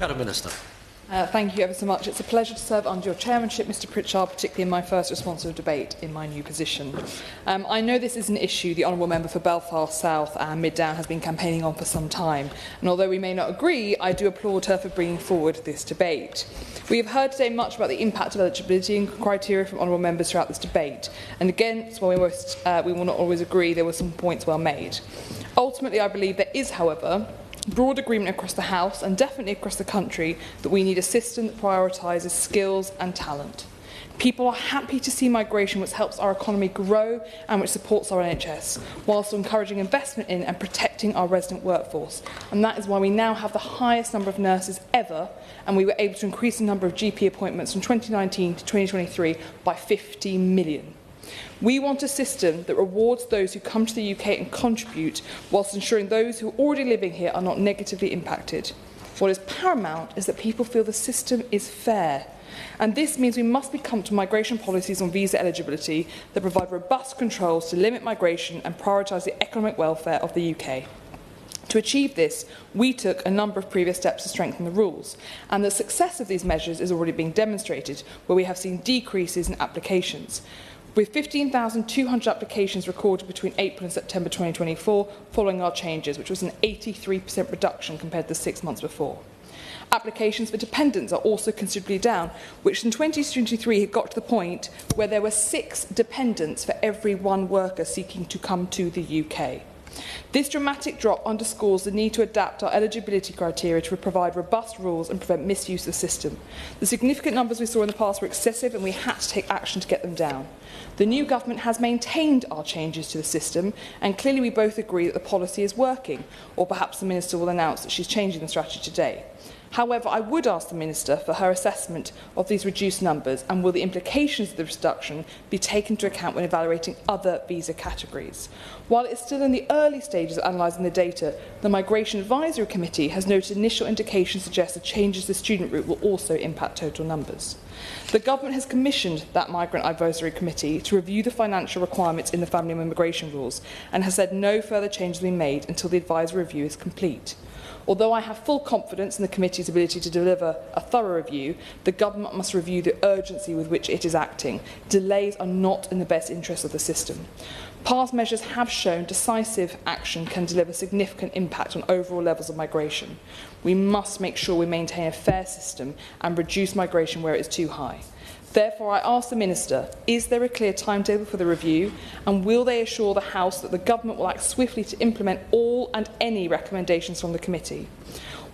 Madam Minister. Thank you ever so much. It's a pleasure to serve under your chairmanship, Mr Pritchard, particularly in my first responsive debate in my new position. I know this is an issue the Honourable Member for Belfast South and Mid Down has been campaigning on for some time, and although we may not agree, I do applaud her for bringing forward this debate. We have heard today much about the impact of eligibility and criteria from Honourable Members throughout this debate, and again, while we will not always agree, there were some points well made. Ultimately, I believe there is, however, broad agreement across the House and definitely across the country that we need a system that prioritises skills and talent. People are happy to see migration which helps our economy grow and which supports our NHS, whilst encouraging investment in and protecting our resident workforce. And that is why we now have the highest number of nurses ever, and we were able to increase the number of GP appointments from 2019 to 2023 by 50 million. We want a system that rewards those who come to the UK and contribute, whilst ensuring those who are already living here are not negatively impacted. What is paramount is that people feel the system is fair. And this means we must be comfortable with migration policies on visa eligibility that provide robust controls to limit migration and prioritise the economic welfare of the UK. To achieve this, we took a number of previous steps to strengthen the rules, and the success of these measures is already being demonstrated, where we have seen decreases in applications, with 15,200 applications recorded between April and September 2024 following our changes, which was an 83% reduction compared to 6 months before. Applications for dependents are also considerably down, which in 2023 had got to the point where there were 6 dependents for every 1 worker seeking to come to the UK. This dramatic drop underscores the need to adapt our eligibility criteria to provide robust rules and prevent misuse of the system. The significant numbers we saw in the past were excessive and we had to take action to get them down. The new government has maintained our changes to the system, and clearly we both agree that the policy is working, or perhaps the Minister will announce that she's changing the strategy today. However, I would ask the Minister for her assessment of these reduced numbers, and will the implications of the reduction be taken into account when evaluating other visa categories? While it is still in the early stages of analysing the data, the Migration Advisory Committee has noted initial indications suggest the changes to the student route will also impact total numbers. The Government has commissioned that Migrant Advisory Committee to review the financial requirements in the family and immigration rules, and has said no further changes will be made until the advisory review is complete. Although I have full confidence in the committee's ability to deliver a thorough review, the government must review the urgency with which it is acting. Delays are not in the best interest of the system. Past measures have shown decisive action can deliver significant impact on overall levels of migration. We must make sure we maintain a fair system and reduce migration where it is too high. Therefore, I ask the Minister, is there a clear timetable for the review, and will they assure the House that the Government will act swiftly to implement all and any recommendations from the committee?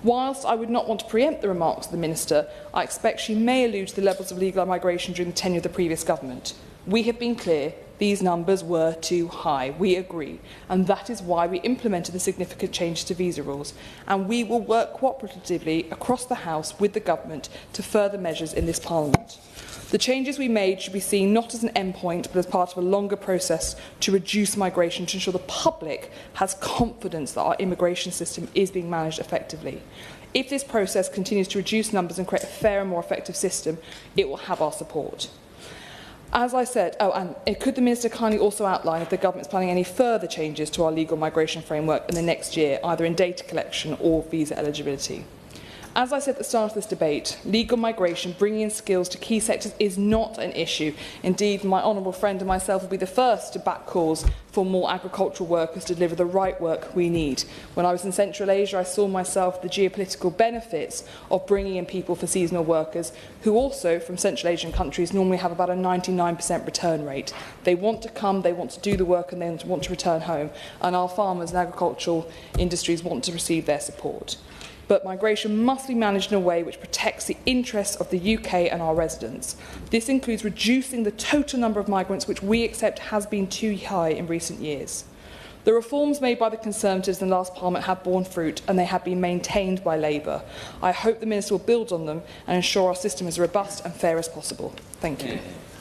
Whilst I would not want to preempt the remarks of the Minister, I expect she may allude to the levels of legal migration during the tenure of the previous Government. We have been clear, these numbers were too high, we agree, and that is why we implemented the significant changes to visa rules, and we will work cooperatively across the House with the Government to further measures in this Parliament. The changes we made should be seen not as an endpoint, but as part of a longer process to reduce migration, to ensure the public has confidence that our immigration system is being managed effectively. If this process continues to reduce numbers and create a fair and more effective system, it will have our support. As I said, could the Minister kindly also outline if the Government is planning any further changes to our legal migration framework in the next year, either in data collection or visa eligibility? As I said at the start of this debate, legal migration, bringing in skills to key sectors, is not an issue. Indeed, my honourable friend and myself will be the first to back calls for more agricultural workers to deliver the right work we need. When I was in Central Asia, I saw myself the geopolitical benefits of bringing in people for seasonal workers, who also, from Central Asian countries, normally have about a 99% return rate. They want to come, they want to do the work, and they want to return home. And our farmers and agricultural industries want to receive their support. But migration must be managed in a way which protects the interests of the UK and our residents. This includes reducing the total number of migrants, which we accept has been too high in recent years. The reforms made by the Conservatives in the last Parliament have borne fruit, and they have been maintained by Labour. I hope the Minister will build on them and ensure our system is robust and fair as possible. Thank you.